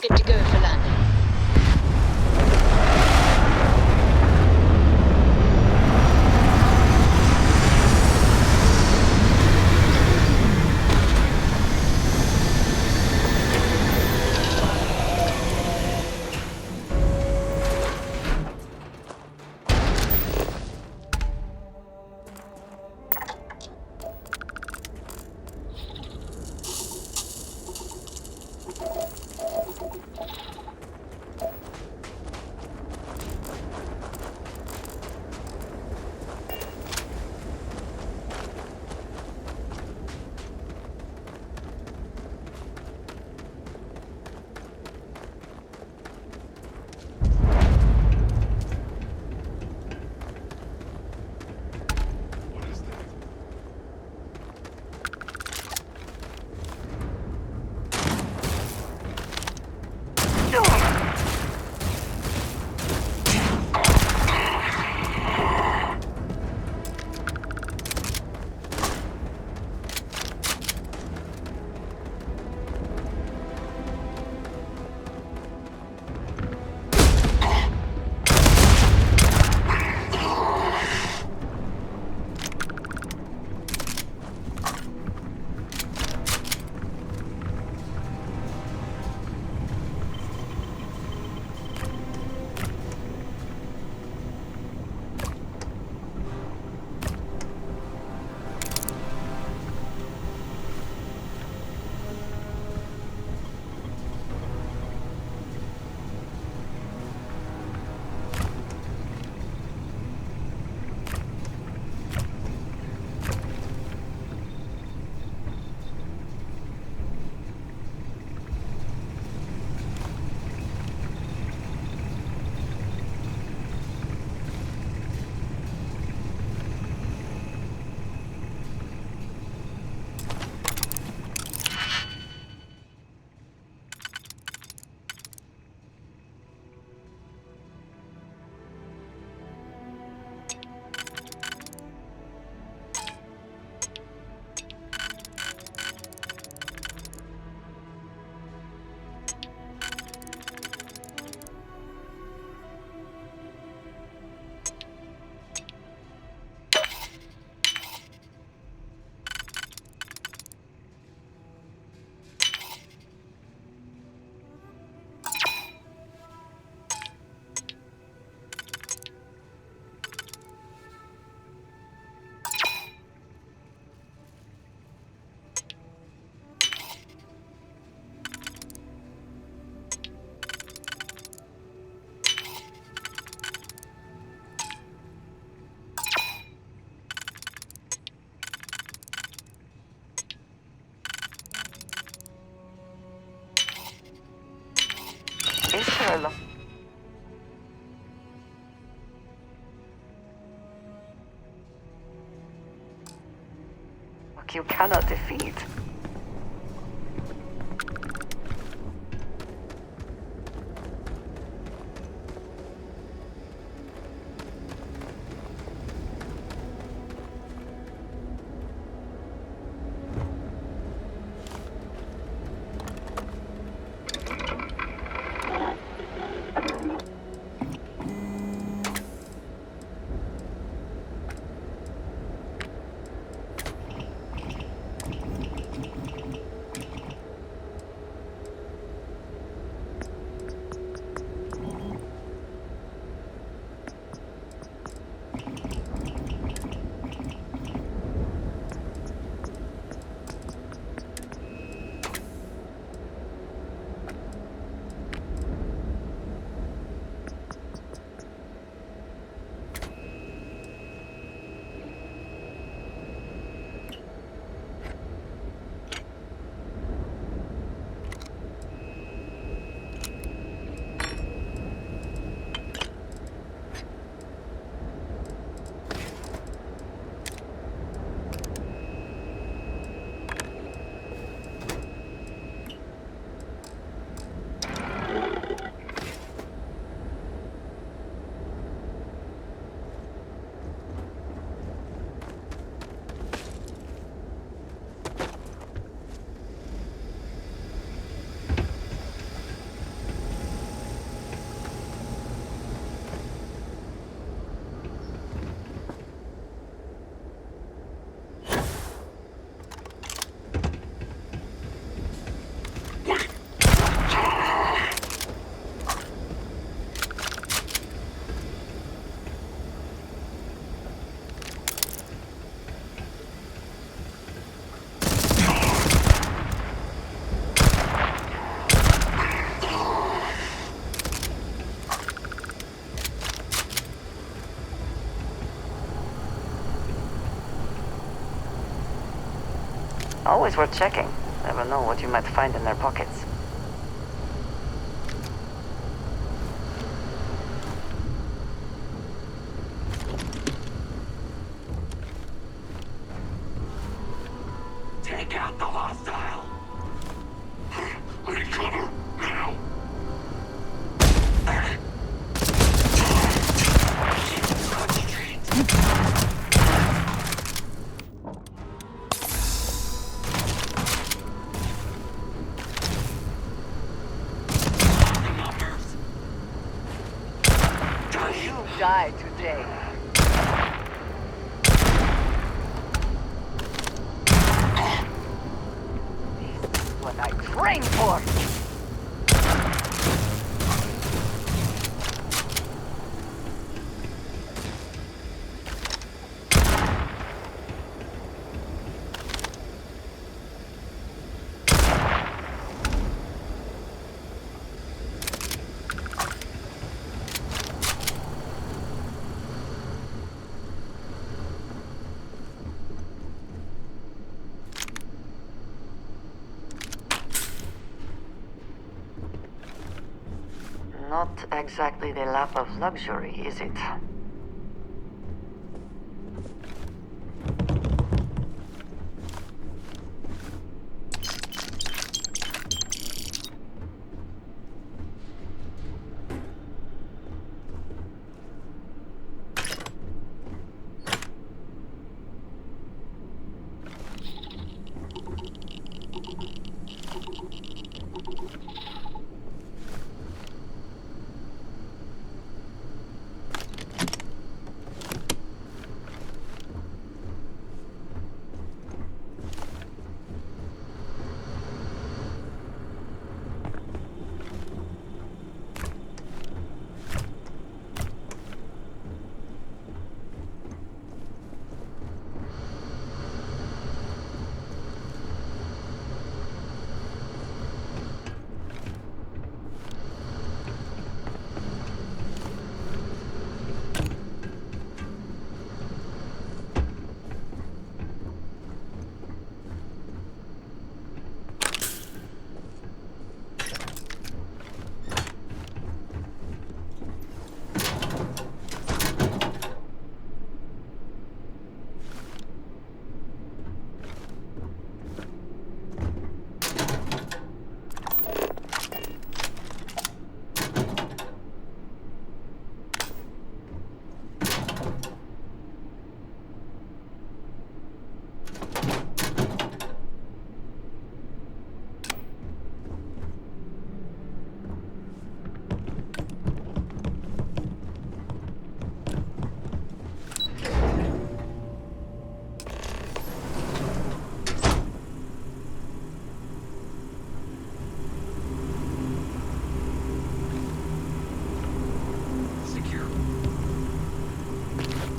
Good to go for landing. Israel. Look, you cannot defeat. always worth checking. Never know what you might find in their pockets. Take out the hostile. Recover now. You die today. This is what I trained for. Not exactly the lap of luxury, is it?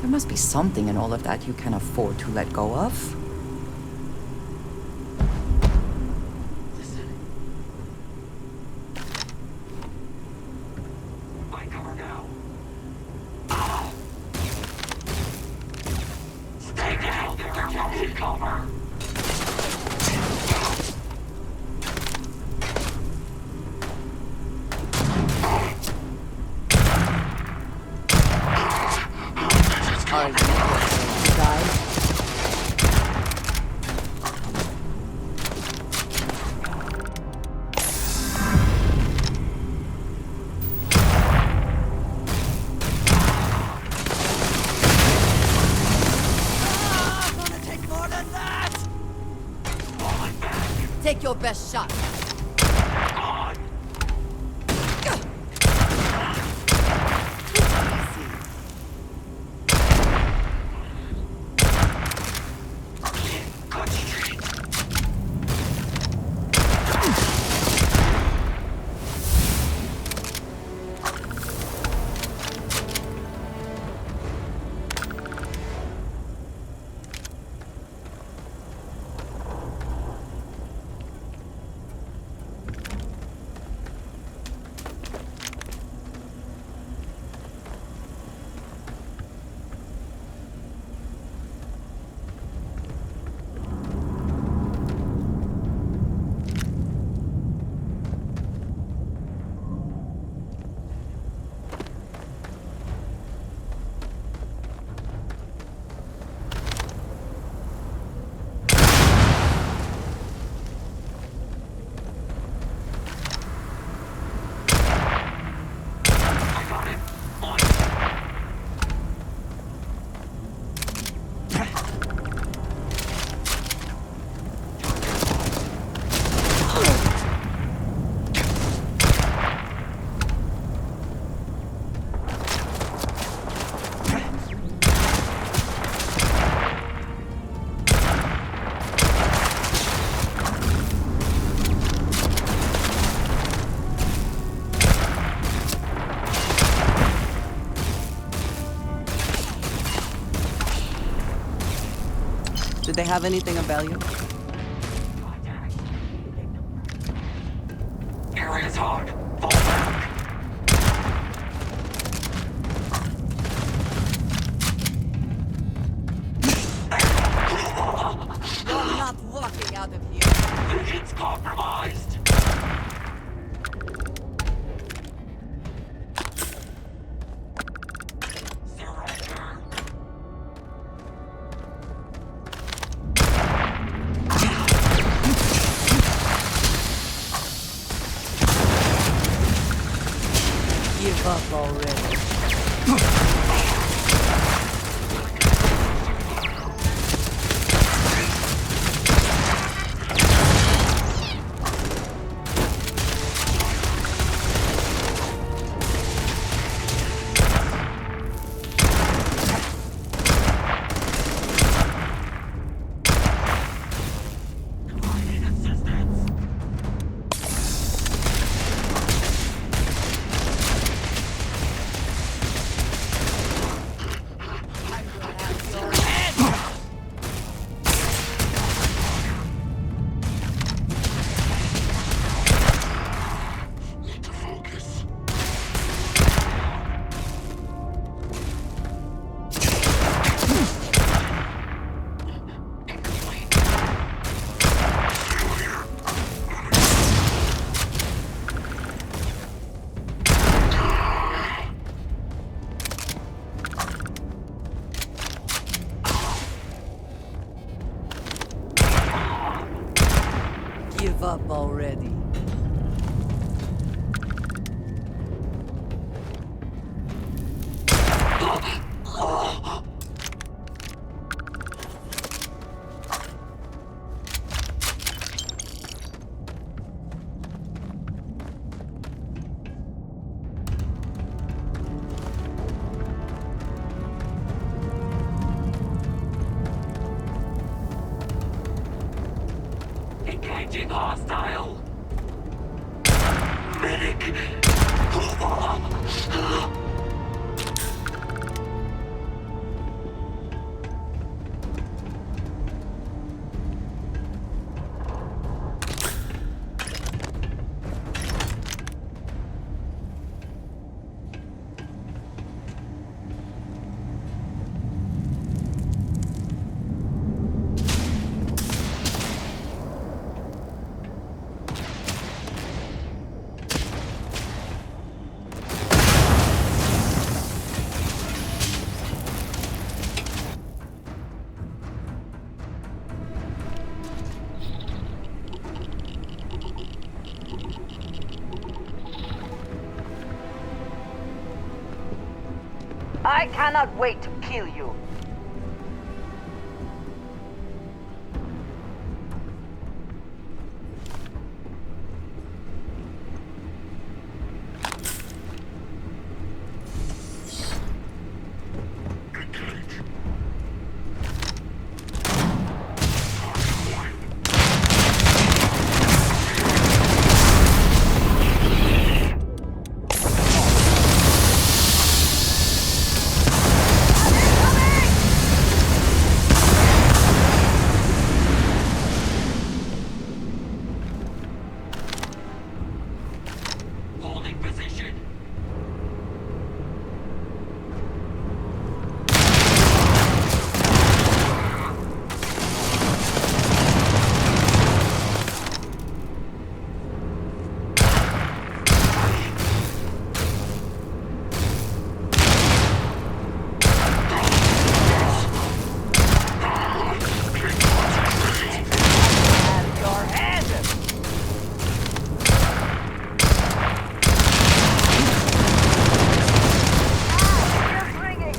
There must be something in all of that you can afford to let go of. My cover now. Stay down. There's no cover. Are you going to die? Gonna take more than that! Take your best shot. Did they have anything of value? Area's hard. Fall back. You're not walking out of here. Vision's compromised. Surrender. Give up already. I need assistance. I'm gonna have your head! Need to focus. Incomplete. Failure. Give up already. Engaging hostile. Medic. I cannot wait to kill you. Engage. Holding position. Have your head! Ah, ears ringing!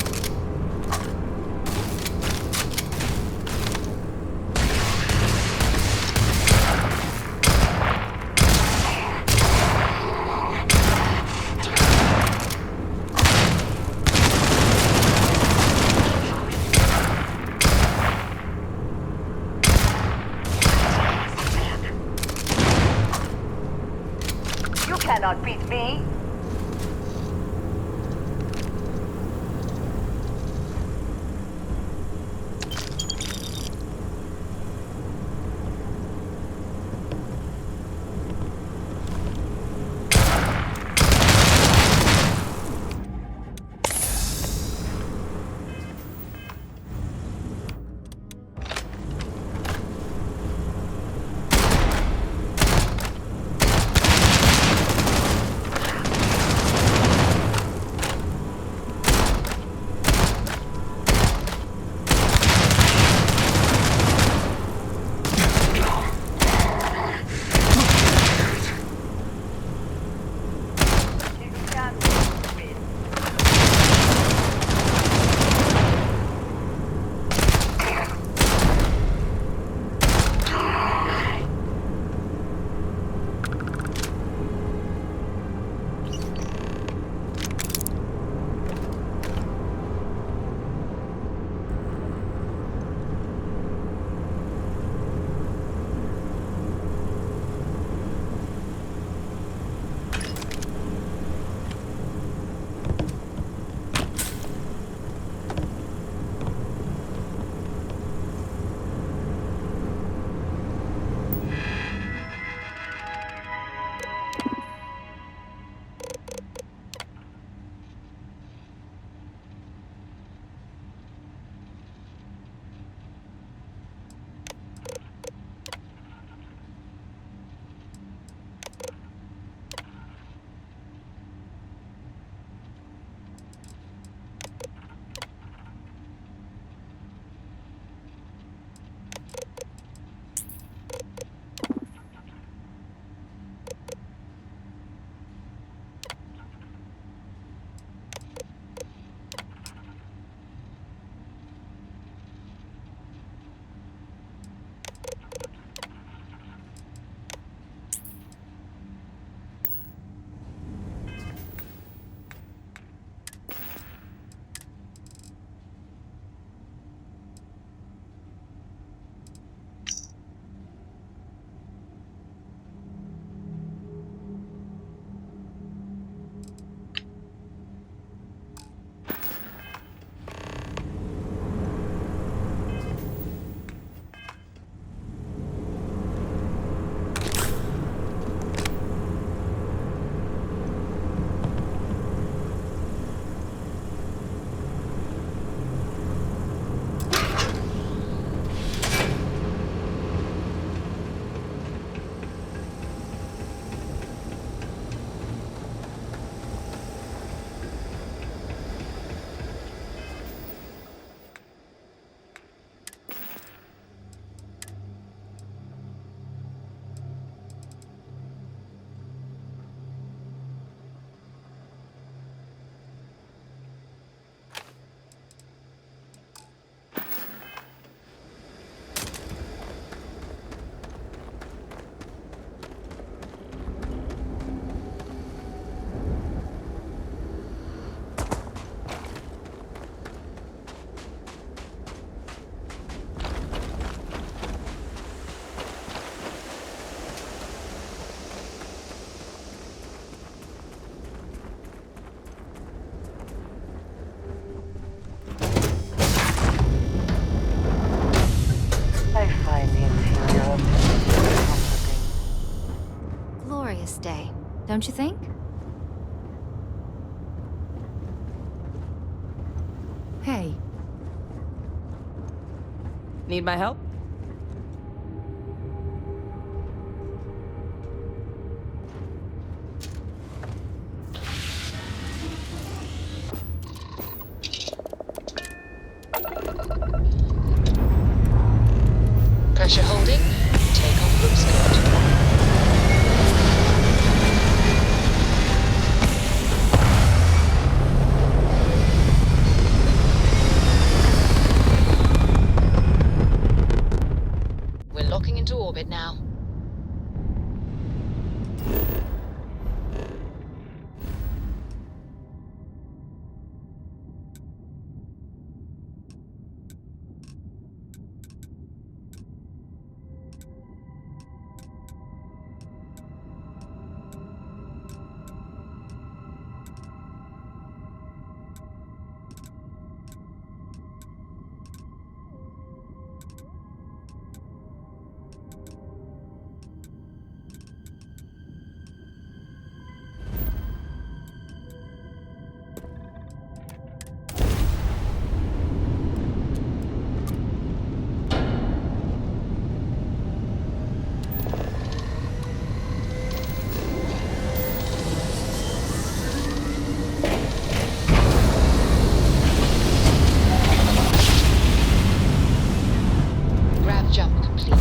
You cannot beat me! glorious day, don't you think? Hey. Need my help? Pressure holding. Takeoff looks good. We're locking into orbit now. Grav jump complete.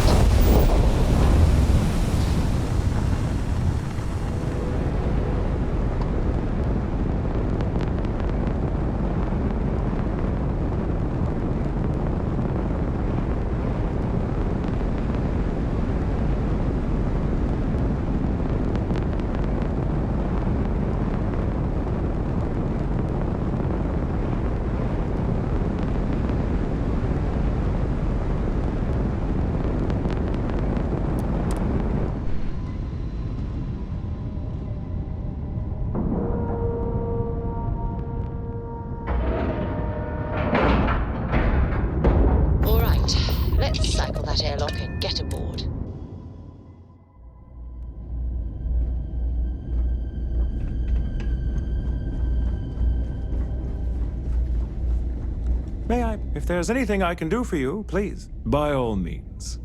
All right, let's cycle that airlock and get aboard. May I? If there's anything I can do for you, please, by all means.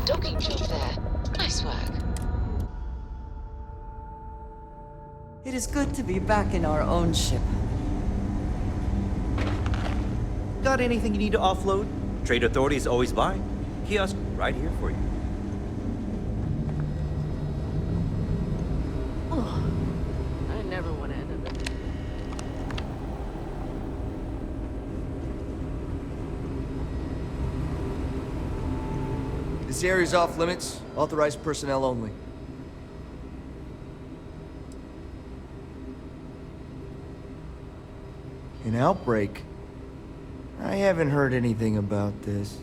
docking job there. Nice work. It is good to be back in our own ship. Got anything you need to offload? Trade Authority is always by. Kiosk right here for you. I never want to end up in This area's off limits. Authorized personnel only. An outbreak? I haven't heard anything about this.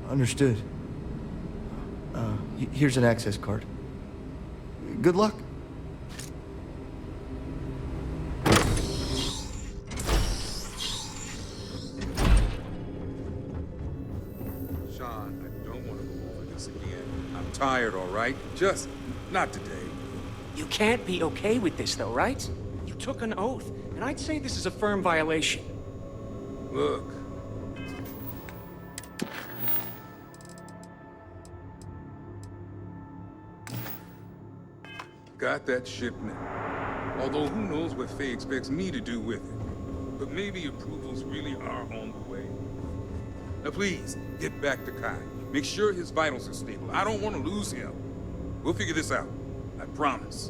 Understood. Here's an access card. Good luck. Sean, I don't want to go over this again. I'm tired, all right? Just not today. You can't be okay with this, though, right? You took an oath, and I'd say this is a firm violation. Look. Got that shipment. Although who knows what Faye expects me to do with it. But maybe approvals really are on the way. Now please, get back to Kai. Make sure his vitals are stable. I don't want to lose him. We'll figure this out. I promise.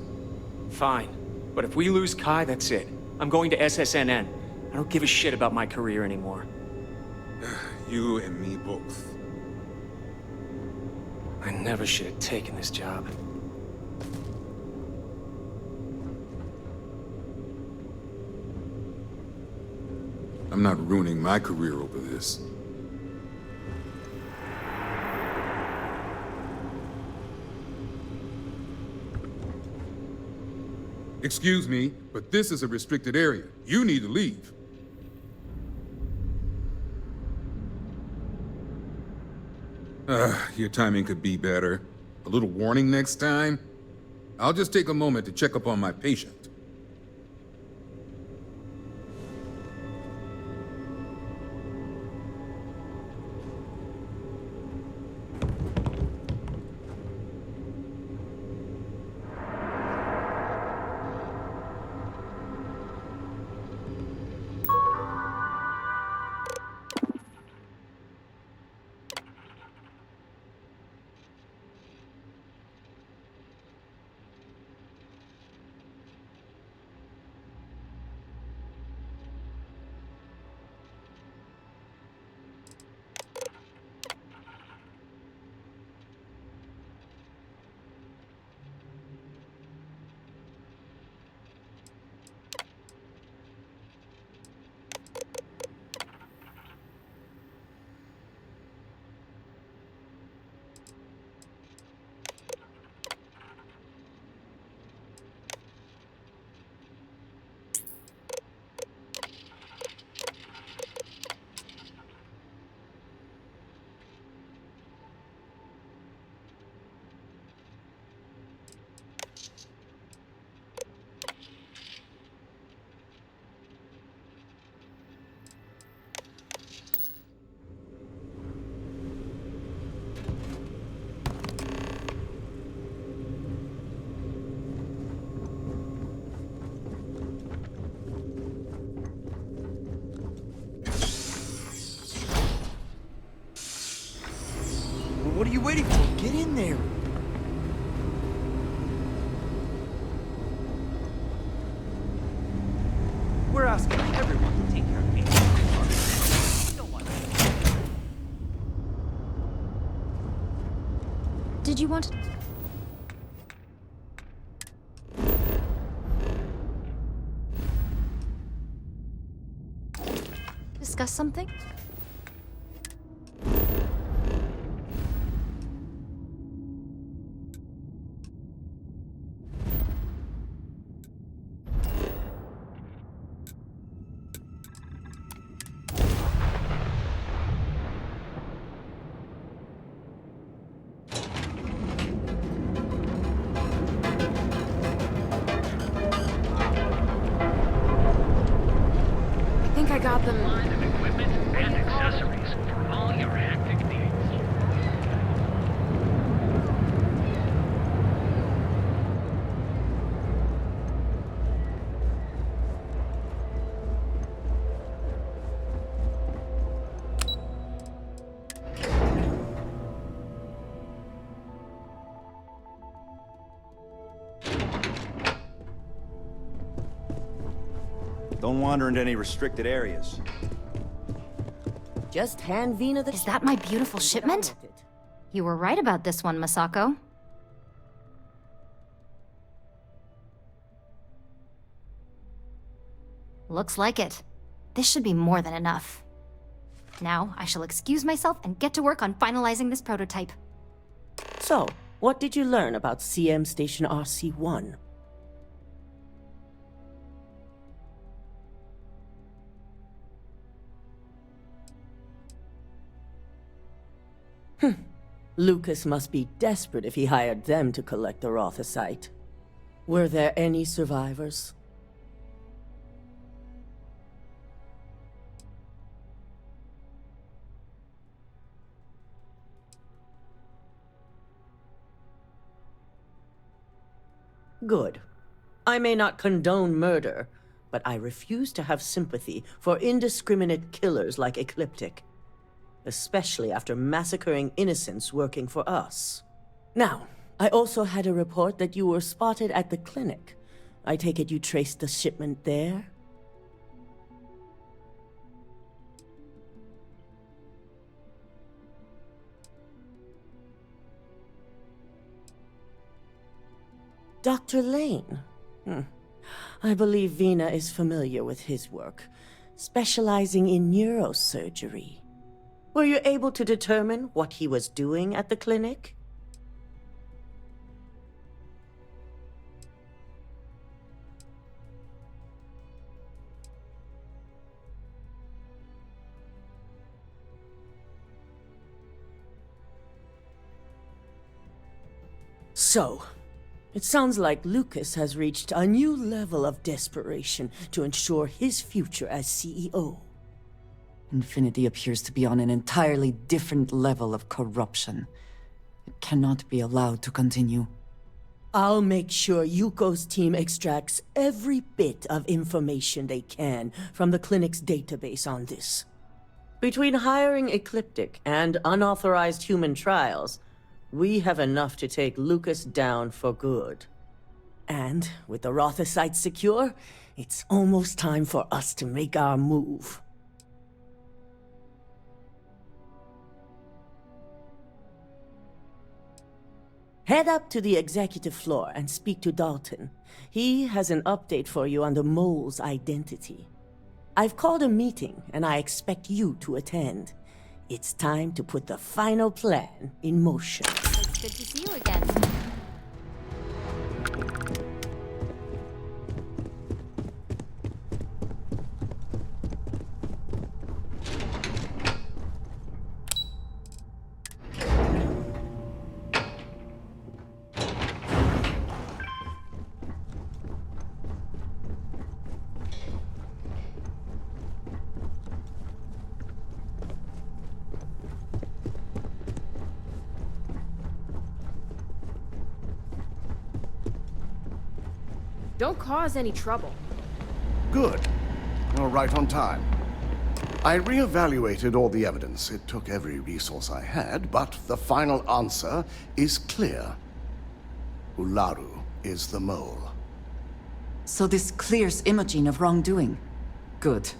Fine. But if we lose Kai, that's it. I'm going to SSNN. I don't give a shit about my career anymore. You and me both. I never should have taken this job. I'm not ruining my career over this. Excuse me, but this is a restricted area. You need to leave. Your timing could be better. A little warning next time? I'll just take a moment to check up on my patient. What are you waiting for? Get in there. We're asking everyone to take care of me. Don't want to. Did you want to... discuss something? about them. Line of equipment and accessories for all your hectic needs. Don't wander into any restricted areas. Just hand Vina the... Is that my beautiful shipment? You were right about this one, Masako. Looks like it. This should be more than enough. Now, I shall excuse myself and get to work on finalizing this prototype. So, what did you learn about CM Station RC-1? Lucas must be desperate if he hired them to collect the Rothicite. Were there any survivors? Good. I may not condone murder, but I refuse to have sympathy for indiscriminate killers like Ecliptic. Especially after massacring innocents working for us. Now, I also had a report that you were spotted at the clinic. I take it you traced the shipment there? Dr. Lane? I believe Vina is familiar with his work, specializing in neurosurgery. Were you able to determine what he was doing at the clinic? So, it sounds like Lucas has reached a new level of desperation to ensure his future as CEO. Infinity appears to be on an entirely different level of corruption. It cannot be allowed to continue. I'll make sure Yuko's team extracts every bit of information they can from the clinic's database on this. Between hiring Ecliptic and unauthorized human trials, we have enough to take Lucas down for good. And with the Rothicite secure, it's almost time for us to make our move. Head up to the executive floor and speak to Dalton. He has an update for you on the mole's identity. I've called a meeting, and I expect you to attend. It's time to put the final plan in motion. It's good to see you again. Don't cause any trouble. Good. You're right on time. I reevaluated all the evidence. It took every resource I had, but the final answer is clear. Ularu is the mole. So this clears Imogene of wrongdoing. Good.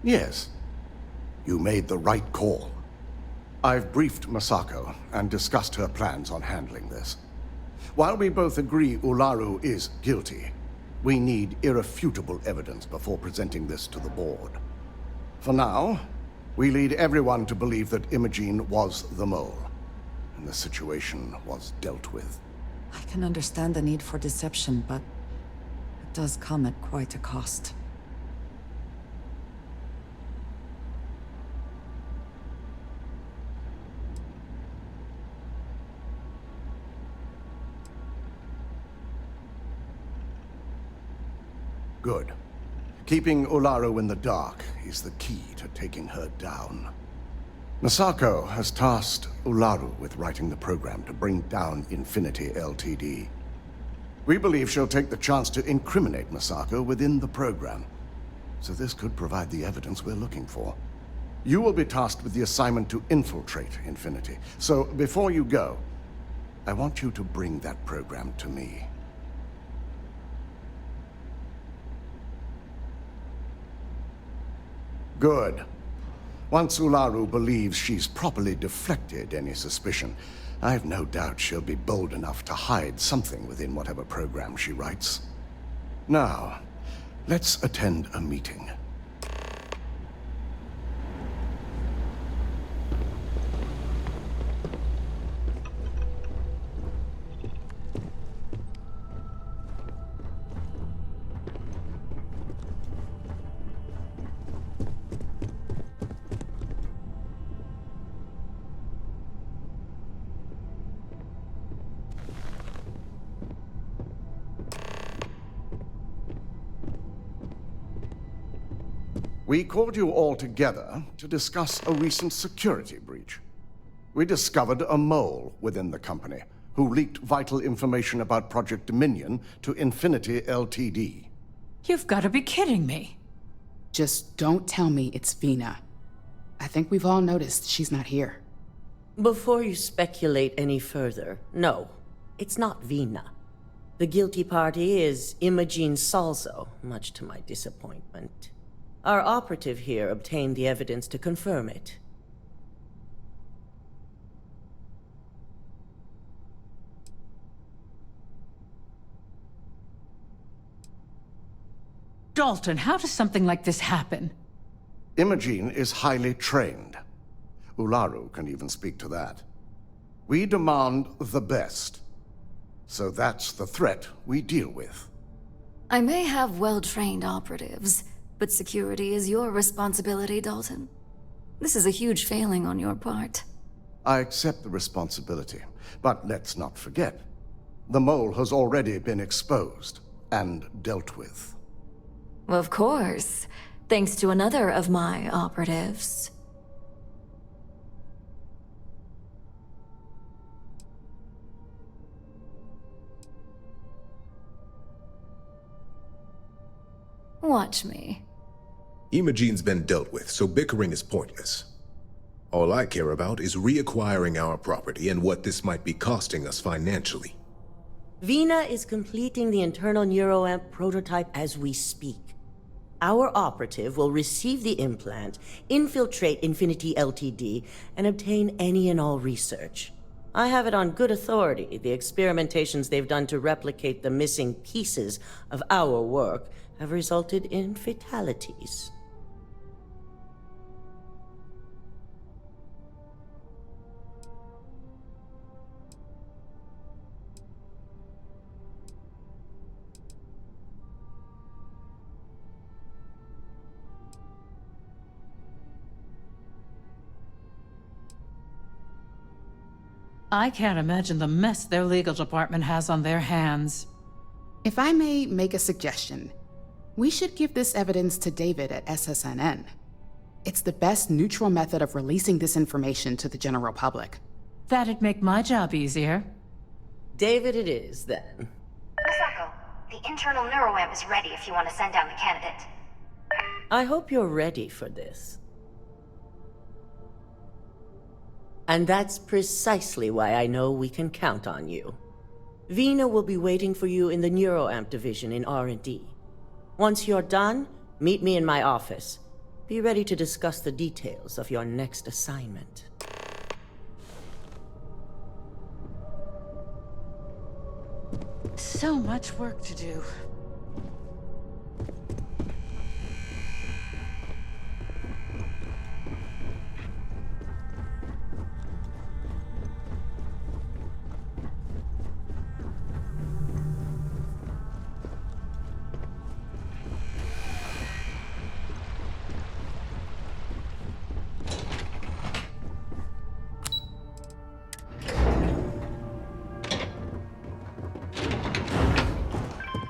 Yes. You made the right call. I've briefed Masako and discussed her plans on handling this. While we both agree Ularu is guilty, we need irrefutable evidence before presenting this to the board. For now, we lead everyone to believe that Imogene was the mole, and the situation was dealt with. I can understand the need for deception, but it does come at quite a cost. Good. Keeping Ularu in the dark is the key to taking her down. Masako has tasked Ularu with writing the program to bring down Infinity Ltd. We believe she'll take the chance to incriminate Masako within the program, so this could provide the evidence we're looking for. You will be tasked with the assignment to infiltrate Infinity, so before you go, I want you to bring that program to me. Good. Once Ularu believes she's properly deflected any suspicion, I've no doubt she'll be bold enough to hide something within whatever program she writes. Now, let's attend a meeting. We called you all together to discuss a recent security breach. We discovered a mole within the company who leaked vital information about Project Dominion to Infinity Ltd. You've got to be kidding me. Just don't tell me it's Vina. I think we've all noticed she's not here. Before you speculate any further, no, it's not Vina. The guilty party is Imogene Salzo, much to my disappointment. Our operative here obtained the evidence to confirm it. Dalton, how does something like this happen? Imogene is highly trained. Ularu can even speak to that. We demand the best. So that's the threat we deal with. I may have well-trained operatives, but security is your responsibility, Dalton. This is a huge failing on your part. I accept the responsibility, but let's not forget, the mole has already been exposed and dealt with. Of course, thanks to another of my operatives. Watch me. Imogene's been dealt with, so bickering is pointless. All I care about is reacquiring our property and what this might be costing us financially. Vina is completing the internal neuroamp prototype as we speak. Our operative will receive the implant, infiltrate Infinity Ltd, and obtain any and all research. I have it on good authority the experimentations they've done to replicate the missing pieces of our work have resulted in fatalities. I can't imagine the mess their legal department has on their hands. If I may make a suggestion, we should give this evidence to David at SSNN. It's the best neutral method of releasing this information to the general public. That'd make my job easier. David it is, then. Masako, the internal neuroamp is ready if you want to send down the candidate. I hope you're ready for this. And that's precisely why I know we can count on you. Vina will be waiting for you in the neuroamp division in R&D. Once you're done, meet me in my office. Be ready to discuss the details of your next assignment. So much work to do.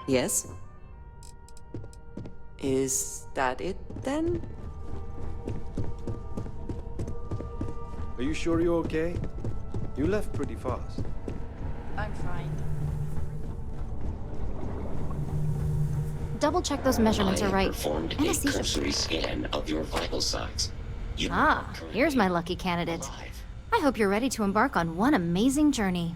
Yes? Is that it, then? Are you sure you're okay? You left pretty fast. I'm fine. Double check those measurements are right. Performed a Anesthesia. cursory scan of your vital signs. Here's my lucky candidate. I hope you're ready to embark on one amazing journey.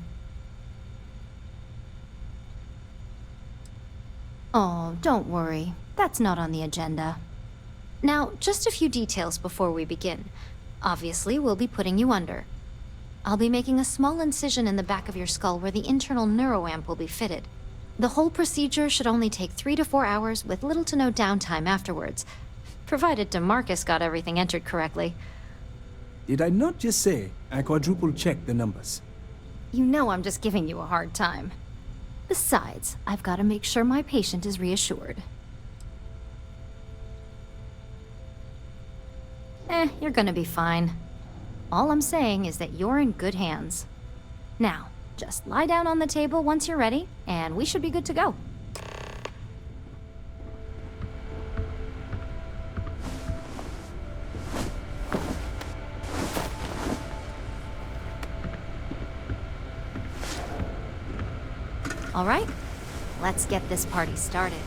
Oh, don't worry. That's not on the agenda. Now, just a few details before we begin. Obviously, we'll be putting you under. I'll be making a small incision in the back of your skull where the internal neuroamp will be fitted. The whole procedure should only take 3 to 4 hours with little to no downtime afterwards, provided DeMarcus got everything entered correctly. Did I not just say I quadruple-checked the numbers? You know I'm just giving you a hard time. Besides, I've got to make sure my patient is reassured. You're gonna be fine. All I'm saying is that you're in good hands. Now, just lie down on the table once you're ready, and we should be good to go. All right, let's get this party started.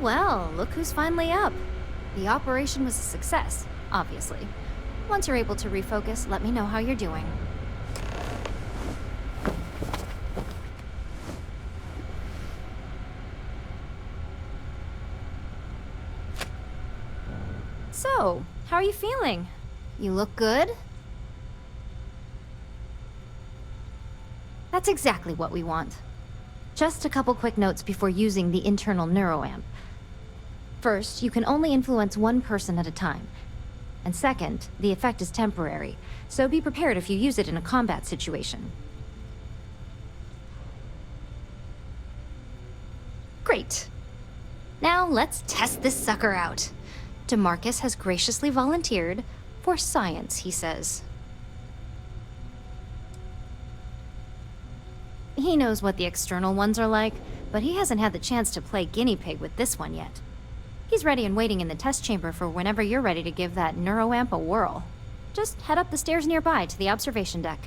Well, look who's finally up. The operation was a success, obviously. Once you're able to refocus, let me know how you're doing. So, how are you feeling? You look good? That's exactly what we want. Just a couple quick notes before using the internal neuroamp. First, you can only influence one person at a time. And second, the effect is temporary, so be prepared if you use it in a combat situation. Great. Now let's test this sucker out. DeMarcus has graciously volunteered for science, he says. He knows what the external ones are like, but he hasn't had the chance to play guinea pig with this one yet. He's ready and waiting in the test chamber for whenever you're ready to give that neuroamp a whirl. Just head up the stairs nearby to the observation deck.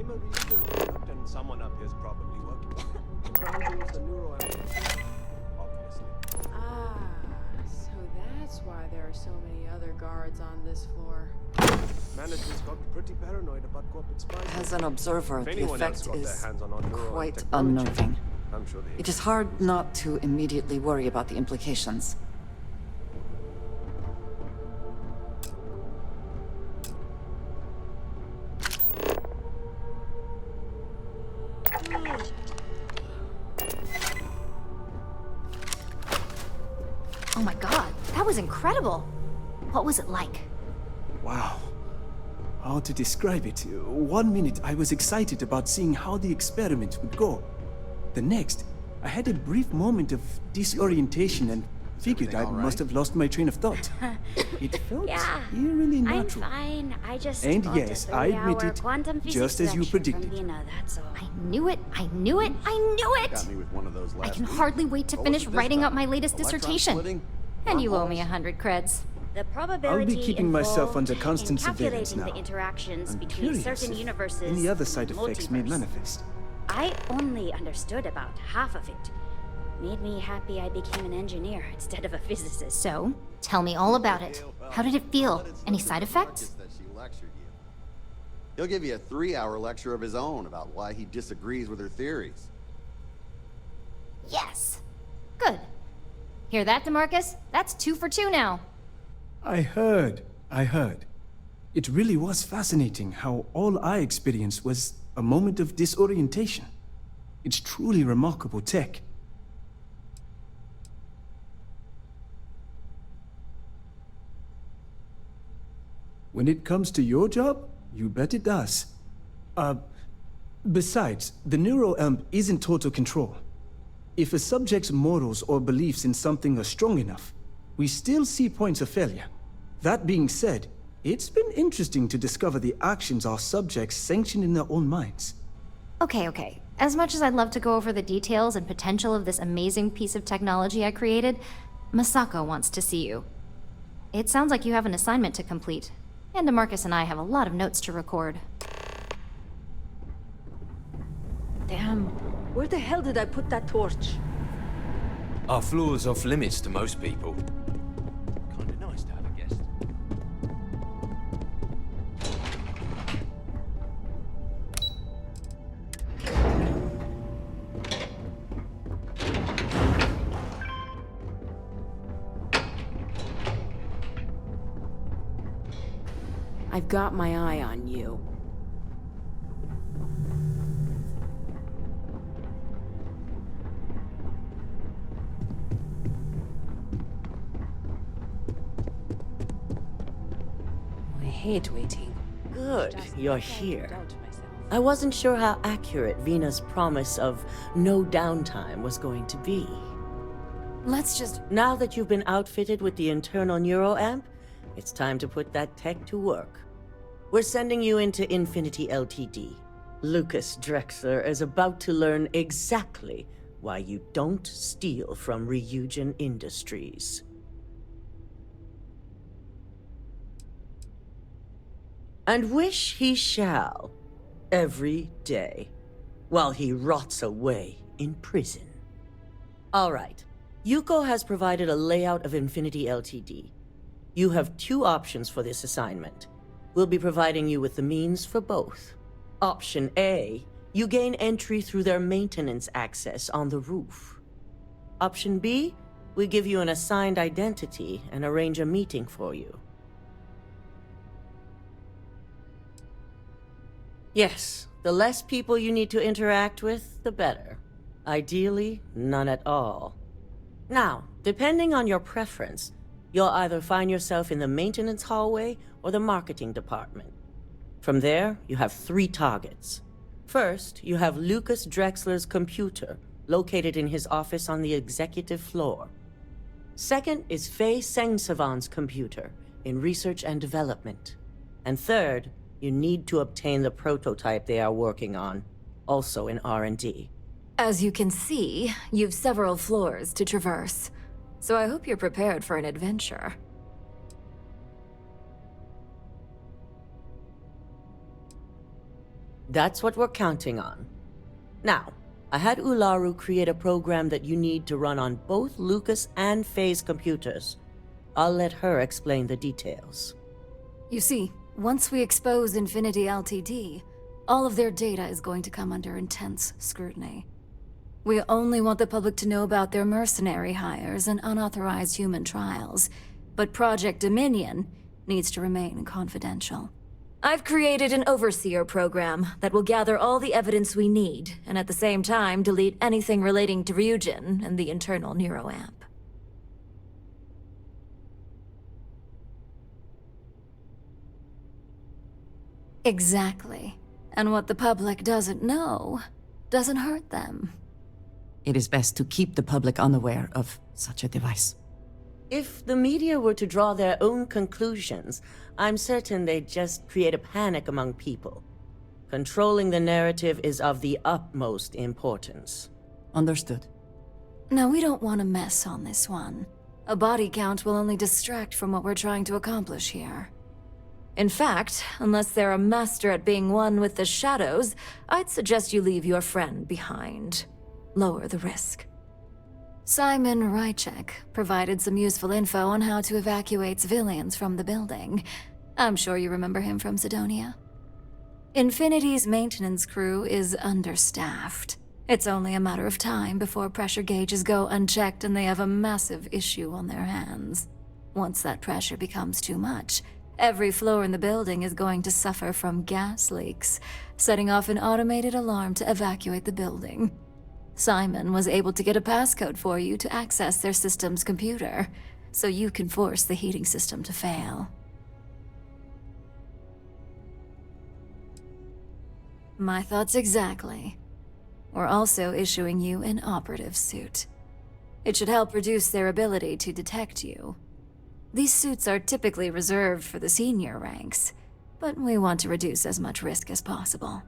I'm a regional product and someone up here's probably working. The ground rules the neuro obviously. Ah, so that's why there are so many other guards on this floor. Management's gotten pretty paranoid about corporate spies. As an observer, If the anyone else effect got their is hands on our neuro quite technology, unnerving. I'm sure they It is hard not to immediately worry about the implications. Oh my god, that was incredible. What was it like? Wow. How to describe it? 1 minute I was excited about seeing how the experiment would go. The next, I had a brief moment of disorientation and figured I must have lost my train of thought. It felt eerily natural. I'm fine. I just And got yes, a I admit 3-hour it, quantum physics just as you lecture from predicted. Vienna, that's all. I knew it, I knew it, I knew it! Got me with one of those I last can week. hardly wait to What finish was it this writing up time? my latest Electron dissertation. splitting? And you owe Wormholes? me 100 creds. The probability I'll be keeping myself involved under constant in surveillance calculating now. the interactions I'm between curious certain if universes any other in side the effects may multiverse. manifest. I only understood about half of it. Made me happy I became an engineer instead of a physicist. So, tell me all about it. How did it feel? Any side effects? That she lectured you. He'll give you a 3-hour lecture of his own about why he disagrees with her theories. Yes. Good. Hear that, DeMarcus? That's 2 for 2 now. I heard. It really was fascinating how all I experienced was a moment of disorientation. It's truly remarkable tech. When it comes to your job, you bet it does. Besides, the neuroamp isn't total control. If a subject's morals or beliefs in something are strong enough, we still see points of failure. That being said, it's been interesting to discover the actions our subjects sanction in their own minds. Okay. As much as I'd love to go over the details and potential of this amazing piece of technology I created, Masako wants to see you. It sounds like you have an assignment to complete, and DeMarcus and I have a lot of notes to record. Damn, where the hell did I put that torch? Our floor's off limits to most people. Kinda nice to have a guest. I've got my eye on you. I hate waiting. Good, you're here. I wasn't sure how accurate Vina's promise of no downtime was going to be. Let's just... Now that you've been outfitted with the internal neuroamp, it's time to put that tech to work. We're sending you into Infinity Ltd. Lucas Drexler is about to learn exactly why you don't steal from Ryujin Industries. And wish he shall, every day, while he rots away in prison. All right, Yuko has provided a layout of Infinity Ltd. You have 2 options for this assignment. We'll be providing you with the means for both. Option A, you gain entry through their maintenance access on the roof. Option B, we give you an assigned identity and arrange a meeting for you. Yes, the less people you need to interact with, the better. Ideally, none at all. Now, depending on your preference, you'll either find yourself in the maintenance hallway or the marketing department. From there, you have 3 targets. First, you have Lucas Drexler's computer, located in his office on the executive floor. Second is Faye Sengsavan's computer, in research and development. And third, you need to obtain the prototype they are working on, also in R&D. As you can see, you've several floors to traverse. So I hope you're prepared for an adventure. That's what we're counting on. Now, I had Ularu create a program that you need to run on both Lucas and Faye's computers. I'll let her explain the details. You see, once we expose Infinity Ltd, all of their data is going to come under intense scrutiny. We only want the public to know about their mercenary hires and unauthorized human trials, but Project Dominion needs to remain confidential. I've created an overseer program that will gather all the evidence we need, and at the same time delete anything relating to Ryujin and the internal neuroamp. Exactly. And what the public doesn't know doesn't hurt them. It is best to keep the public unaware of such a device. If the media were to draw their own conclusions, I'm certain they'd just create a panic among people. Controlling the narrative is of the utmost importance. Understood. Now, we don't want to mess on this one. A body count will only distract from what we're trying to accomplish here. In fact, unless they're a master at being one with the shadows, I'd suggest you leave your friend behind. Lower the risk. Simon Rychek provided some useful info on how to evacuate civilians from the building. I'm sure you remember him from Sidonia. Infinity's maintenance crew is understaffed. It's only a matter of time before pressure gauges go unchecked and they have a massive issue on their hands. Once that pressure becomes too much, every floor in the building is going to suffer from gas leaks, setting off an automated alarm to evacuate the building. Simon was able to get a passcode for you to access their system's computer, so you can force the heating system to fail. My thoughts exactly. We're also issuing you an operative suit. It should help reduce their ability to detect you. These suits are typically reserved for the senior ranks, but we want to reduce as much risk as possible.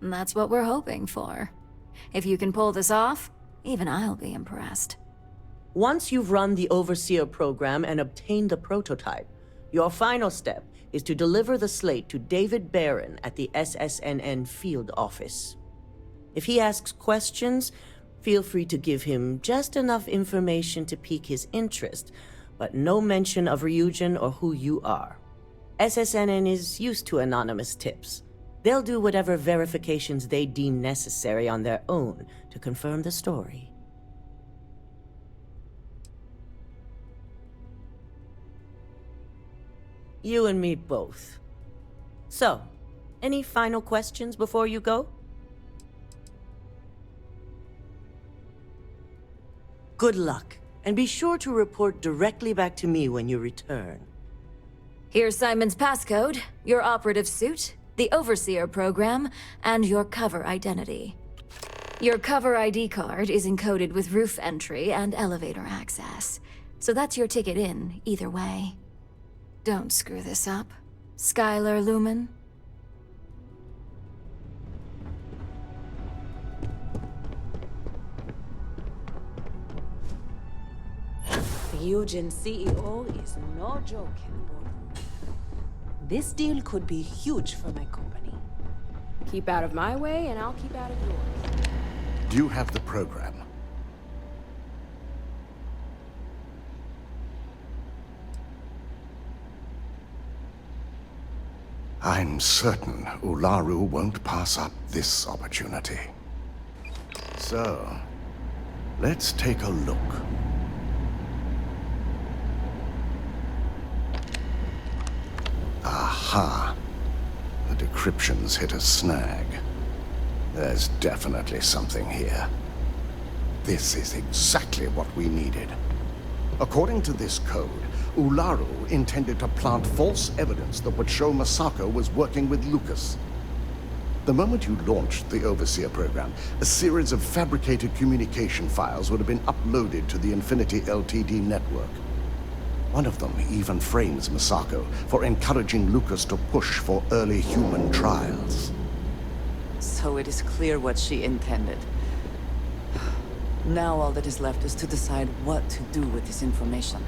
And that's what we're hoping for. If you can pull this off, even I'll be impressed. Once you've run the Overseer program and obtained the prototype, your final step is to deliver the slate to David Barron at the SSNN field office. If he asks questions, feel free to give him just enough information to pique his interest, but no mention of Ryujin or who you are. SSNN is used to anonymous tips. They'll do whatever verifications they deem necessary on their own to confirm the story. You and me both. So, any final questions before you go? Good luck, and be sure to report directly back to me when you return. Here's Simon's passcode, your operative suit, the Overseer program, and your cover identity. Your cover ID card is encoded with roof entry and elevator access, so that's your ticket in, either way. Don't screw this up, Skylar Lumen. Ryujin CEO is no joke in the boardroom. This deal could be huge for my company. Keep out of my way, and I'll keep out of yours. Do you have the program? I'm certain Ularu won't pass up this opportunity. So, let's take a look. Aha! The decryption's hit a snag. There's definitely something here. This is exactly what we needed. According to this code, Ularu intended to plant false evidence that would show Masako was working with Lucas. The moment you launched the Overseer program, a series of fabricated communication files would have been uploaded to the Infinity Ltd network. One of them even frames Masako for encouraging Lucas to push for early human trials. So it is clear what she intended. Now all that is left is to decide what to do with this information.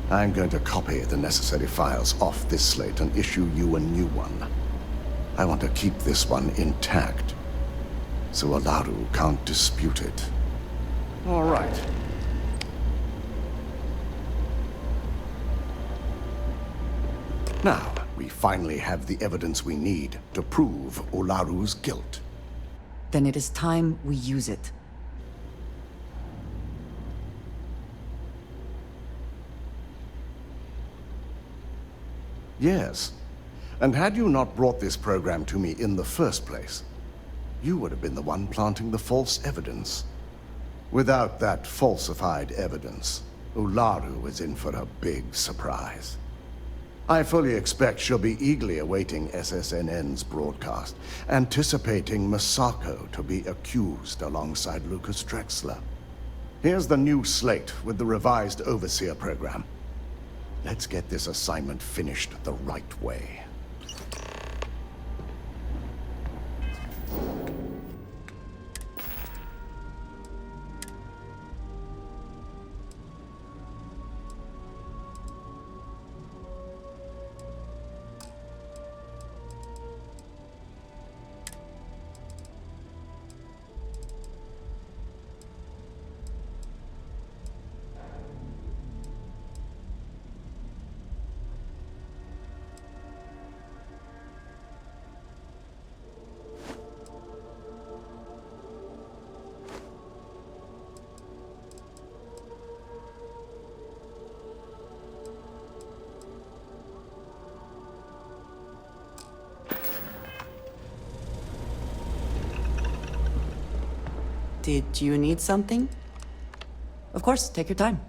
I'm going to copy the necessary files off this slate and issue you a new one. I want to keep this one intact, so Ularu can't dispute it. All right. Now, we finally have the evidence we need to prove Ularu's guilt. Then it is time we use it. Yes. And had you not brought this program to me in the first place, you would have been the one planting the false evidence. Without that falsified evidence, Ularu is in for a big surprise. I fully expect she'll be eagerly awaiting SSNN's broadcast, anticipating Masako to be accused alongside Lucas Drexler. Here's the new slate with the revised Overseer program. Let's get this assignment finished the right way. Did you need something? Of course, take your time.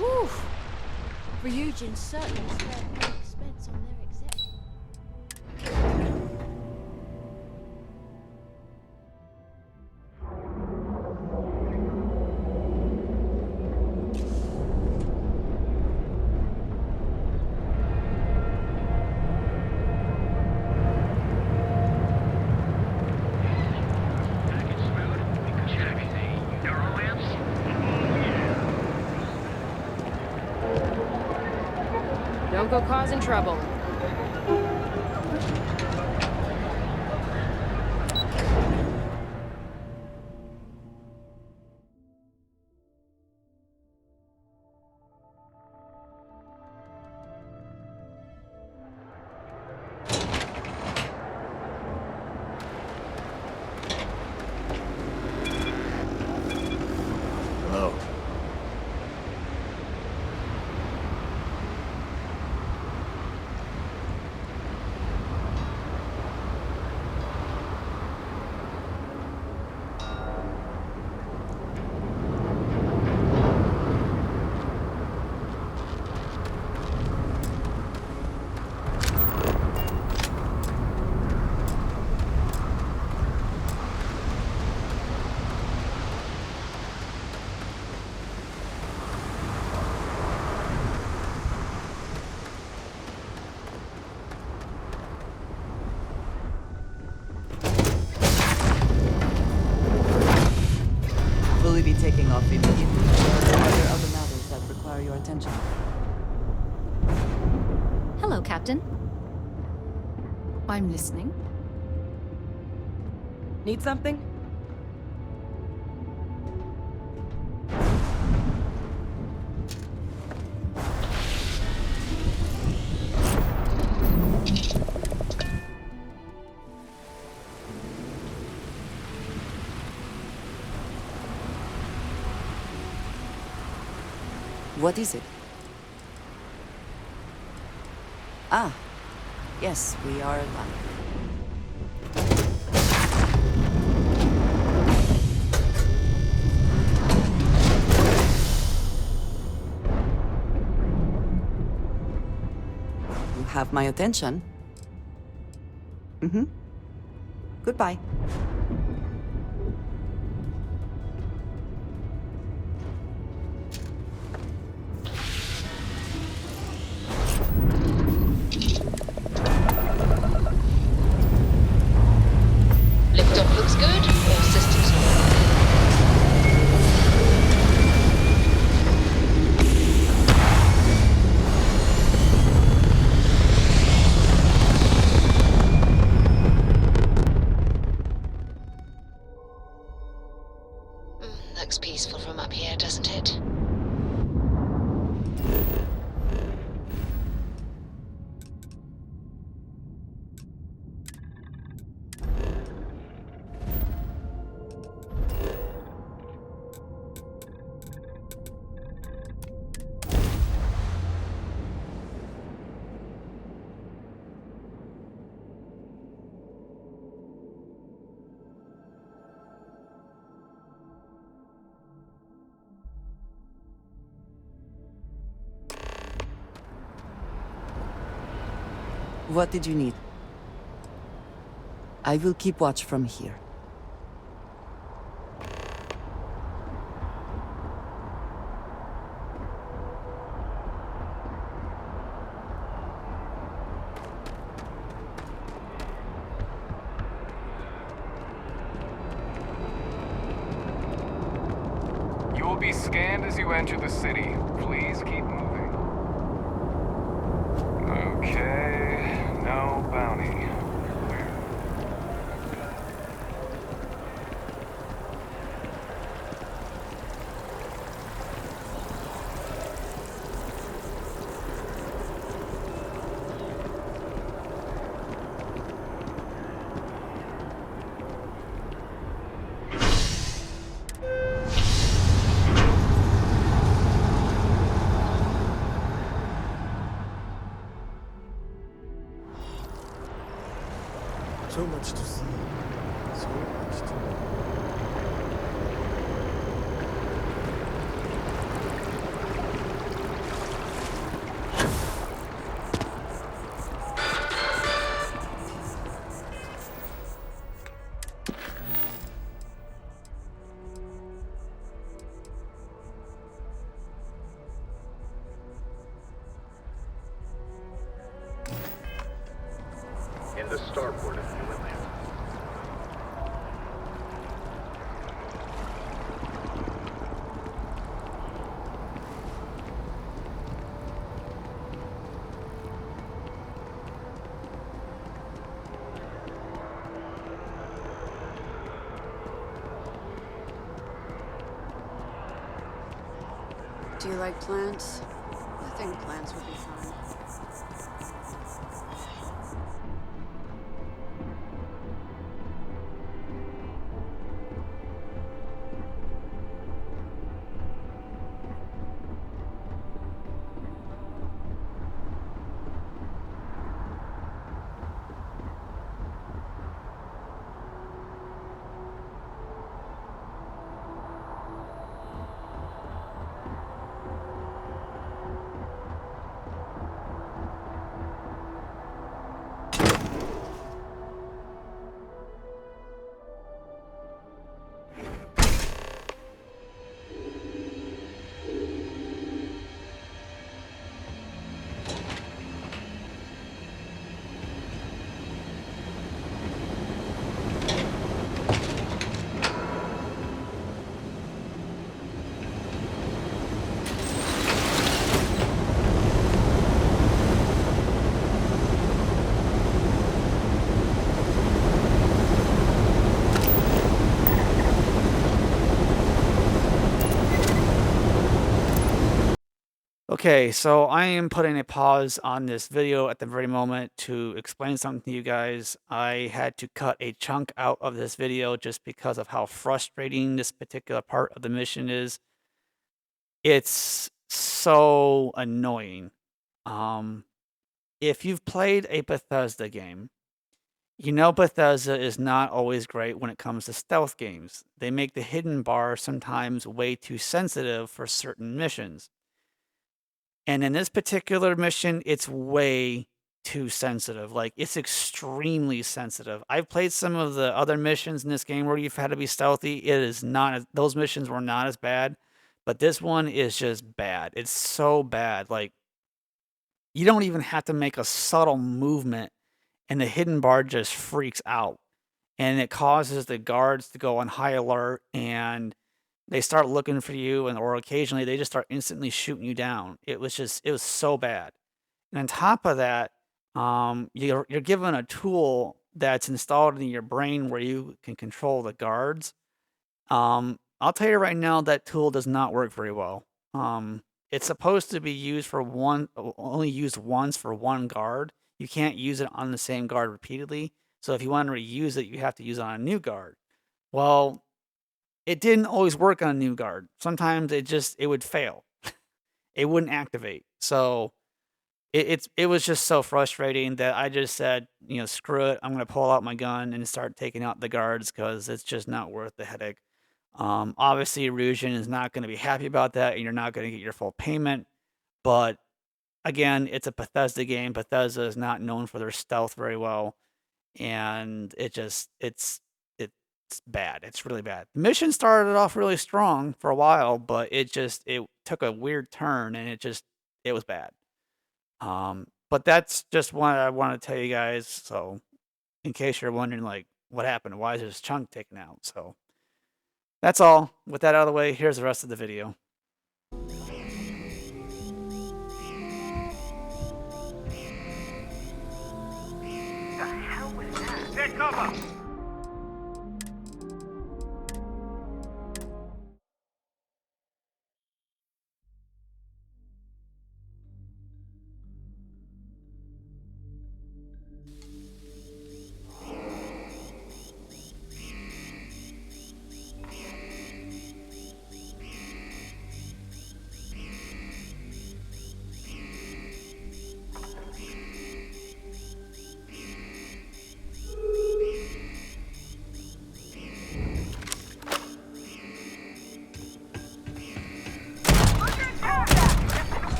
Oof! Ryujin certainly spared no expense on their exec. Don't go causing trouble. Hello. Will you be taking off immediately? Or are there other matters that require your attention? Hello, Captain. I'm listening. Need something? What is it? Ah, yes, we are alive. You have my attention. Mm-hmm. Goodbye. Liftoff looks good. All systems normal. Looks peaceful from up here, doesn't it? What did you need? I will keep watch from here. You will be scanned as you enter the city. Please keep moving. Okay, no bounty. So much to see. So much to know. In the starport of New Atlantis. Do you like plants? I think plants would be fine. Okay, so I am putting a pause on this video at the very moment to explain something to you guys. I had to cut a chunk out of this video just because of how frustrating this particular part of the mission is. It's so annoying. If you've played a Bethesda game, you know Bethesda is not always great when it comes to stealth games. They make the hidden bar sometimes way too sensitive for certain missions. And in this particular mission, it's way too sensitive. Like, it's extremely sensitive. I've played some of the other missions in this game where you've had to be stealthy. It is not as, those missions were not as bad, but this one is just bad. It's so bad. Like, you don't even have to make a subtle movement, and the hidden bar just freaks out. And it causes the guards to go on high alert, and they start looking for you, and or occasionally they just start instantly shooting you down. It was so bad. And on top of that, you're given a tool that's installed in your brain where you can control the guards. I'll tell you right now that tool does not work very well. It's supposed to be used for only used once for one guard. You can't use it on the same guard repeatedly. So if you want to reuse it, you have to use it on a new guard. Well, it didn't always work on a new guard. Sometimes it would fail. It wouldn't activate. So it was just so frustrating that I just said, you know, screw it. I'm gonna pull out my gun and start taking out the guards because it's just not worth the headache. Obviously, Erusian is not going to be happy about that, and you're not going to get your full payment. But again, it's a Bethesda game. Bethesda is not known for their stealth very well, and it's bad. It's really bad. The mission started off really strong for a while, but it took a weird turn, and it was bad. But that's just what I want to tell you guys. So, in case you're wondering, like, what happened? Why is this chunk taken out? So, that's all. With that out of the way, here's the rest of the video. Take cover!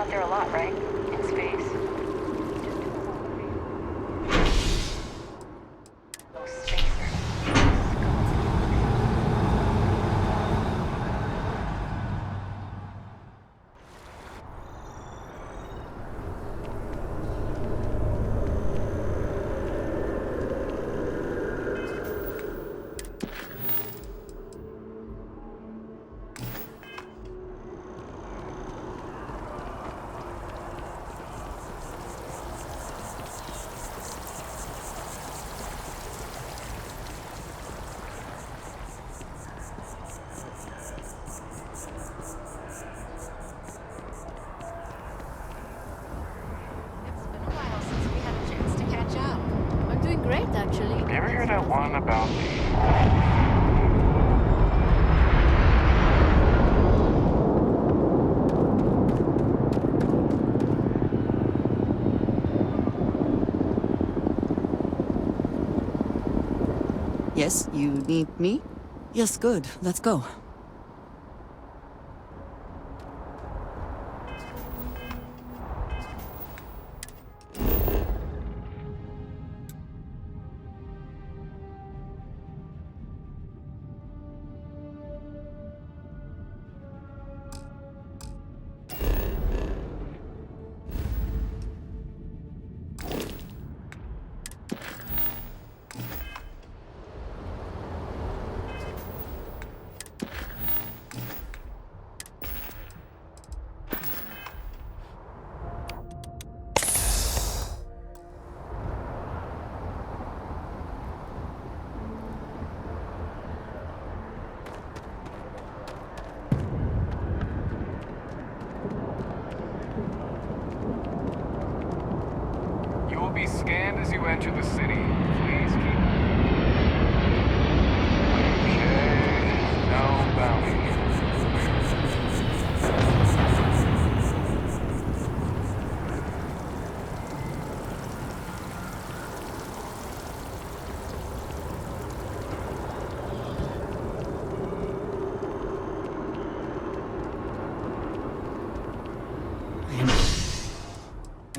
out there a lot, right? In space. Those spacers. I'm doing great, actually. You ever hear that one about the... Yes, you need me? Yes, good. Let's go. You will be scanned as you enter the city. Please keep... Okay. No bounty.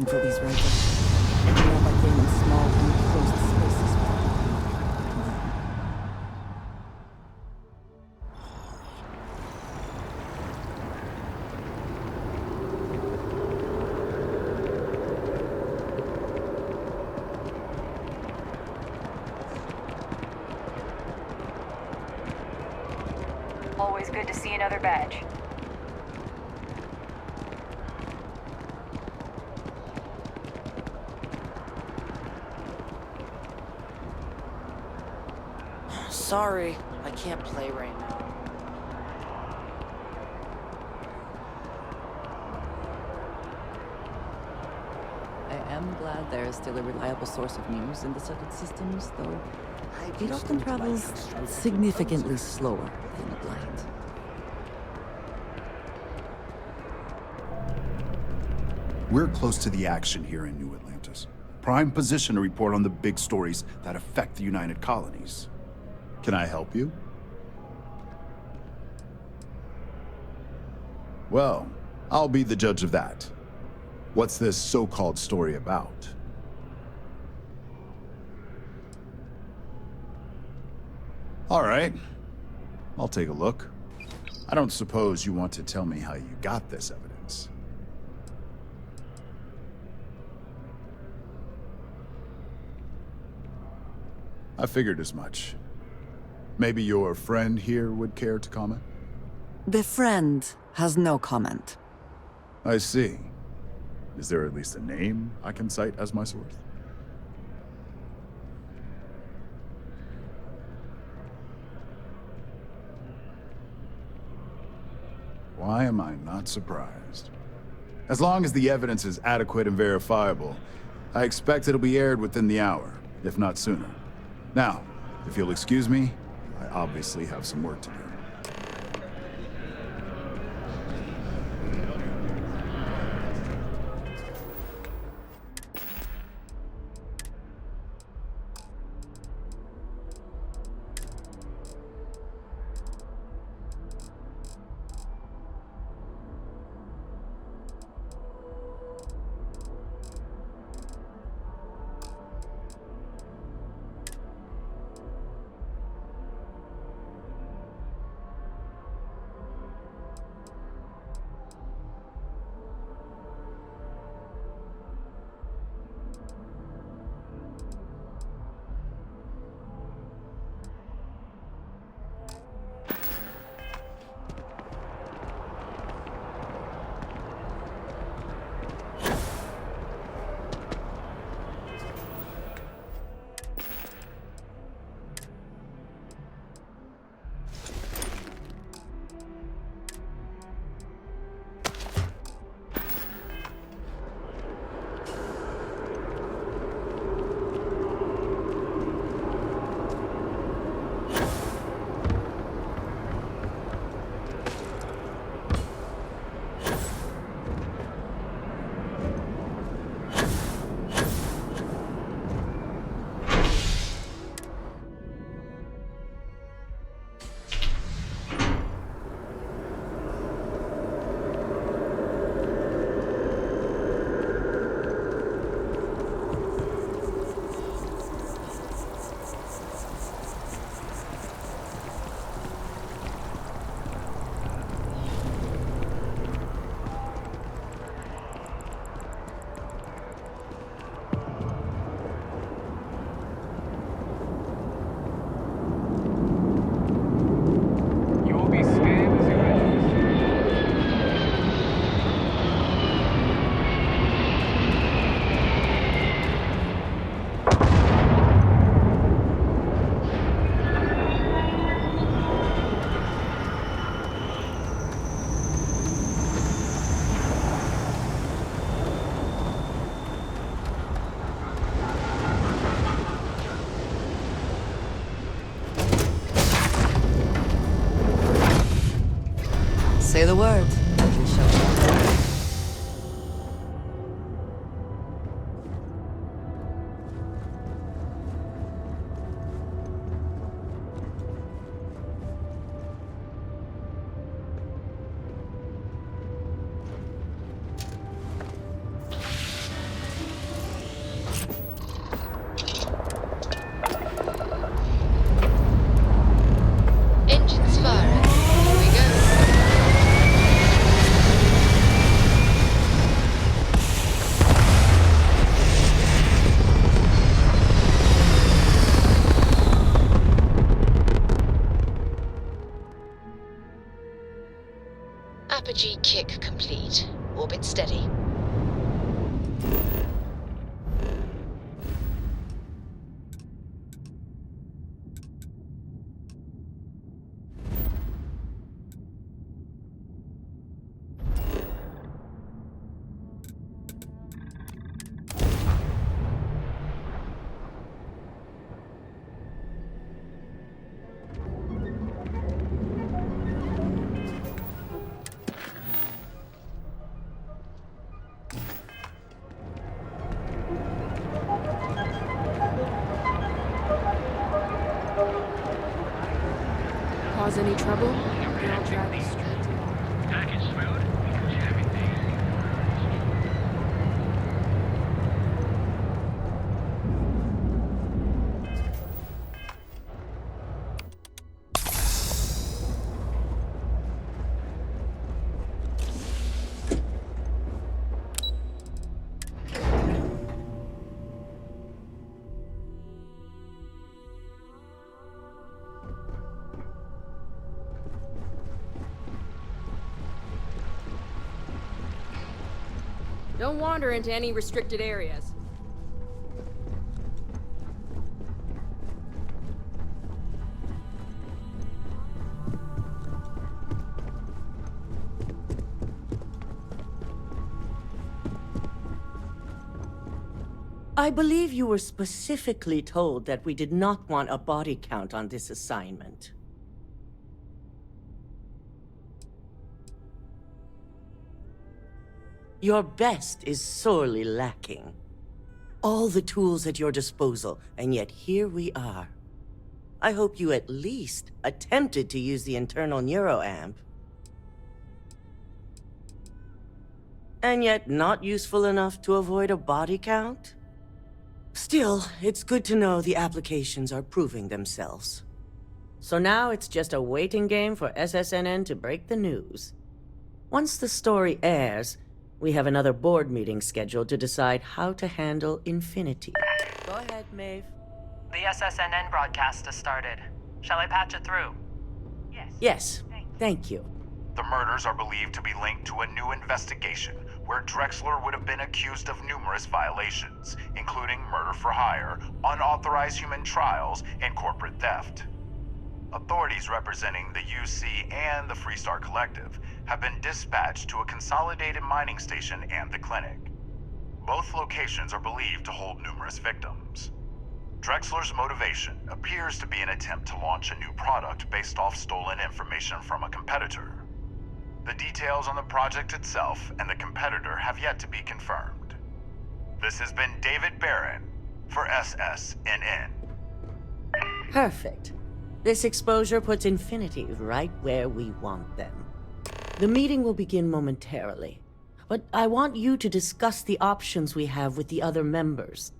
For these rifles. I grew up by being in small, enclosed spaces. Always good to see another badge. Sorry, I can't play right now. I am glad there is still a reliable source of news in the circuit systems, though it often travels significantly slower than a blind. We're close to the action here in New Atlantis. Prime position to report on the big stories that affect the United Colonies. Can I help you? Well, I'll be the judge of that. What's this so-called story about? All right. I'll take a look. I don't suppose you want to tell me how you got this evidence. I figured as much. Maybe your friend here would care to comment? The friend has no comment. I see. Is there at least a name I can cite as my source? Why am I not surprised? As long as the evidence is adequate and verifiable, I expect it'll be aired within the hour, if not sooner. Now, if you'll excuse me, I obviously have some work to do. Say the word. I can show you. Engines firing. Here we go. Apogee kick complete. Orbit steady. Cause any trouble? Then I'll drive you straight. Don't wander into any restricted areas. I believe you were specifically told that we did not want a body count on this assignment. Your best is sorely lacking. All the tools at your disposal, and yet here we are. I hope you at least attempted to use the internal neuroamp. And yet not useful enough to avoid a body count? Still, it's good to know the applications are proving themselves. So now it's just a waiting game for SSNN to break the news. Once the story airs, we have another board meeting scheduled to decide how to handle Infinity. Go ahead, Maeve. The SSNN broadcast has started. Shall I patch it through? Yes, thank you. The murders are believed to be linked to a new investigation where Drexler would have been accused of numerous violations, including murder for hire, unauthorized human trials, and corporate theft. Authorities representing the UC and the Freestar Collective have been dispatched to a consolidated mining station and the clinic. Both locations are believed to hold numerous victims. Drexler's motivation appears to be an attempt to launch a new product based off stolen information from a competitor. The details on the project itself and the competitor have yet to be confirmed. This has been David Barron for SSNN. Perfect. This exposure puts Infinity right where we want them. The meeting will begin momentarily, but I want you to discuss the options we have with the other members.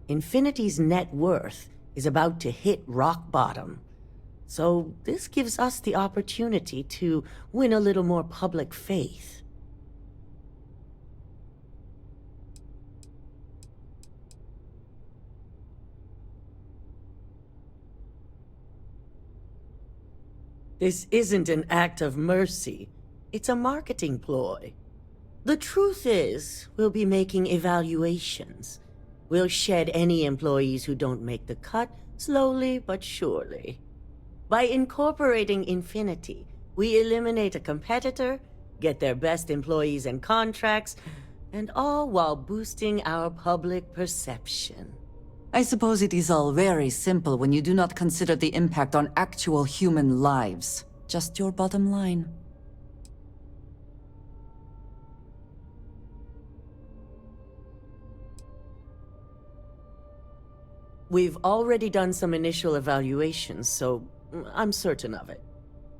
Infinity's net worth is about to hit rock bottom, so this gives us the opportunity to win a little more public faith. This isn't an act of mercy. It's a marketing ploy. The truth is, we'll be making evaluations. We'll shed any employees who don't make the cut, slowly but surely. By incorporating Infinity, we eliminate a competitor, get their best employees and contracts, and all while boosting our public perception. I suppose it is all very simple when you do not consider the impact on actual human lives. Just your bottom line. We've already done some initial evaluations, so I'm certain of it.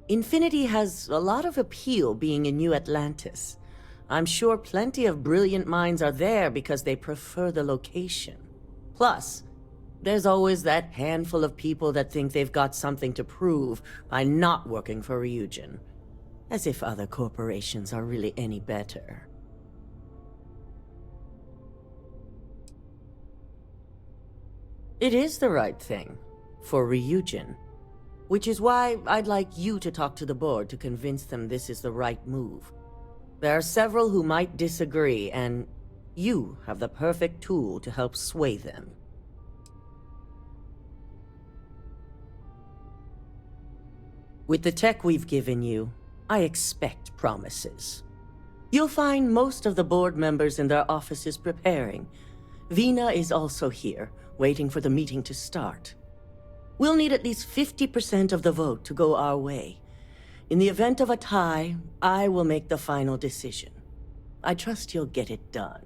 Infinity has a lot of appeal being in New Atlantis. I'm sure plenty of brilliant minds are there because they prefer the location. Plus, there's always that handful of people that think they've got something to prove by not working for Ryujin. As if other corporations are really any better. It is the right thing, for Ryujin. Which is why I'd like you to talk to the board to convince them this is the right move. There are several who might disagree, and you have the perfect tool to help sway them. With the tech we've given you, I expect promises. You'll find most of the board members in their offices preparing. Vina is also here, waiting for the meeting to start. We'll need at least 50% of the vote to go our way. In the event of a tie, I will make the final decision. I trust you'll get it done.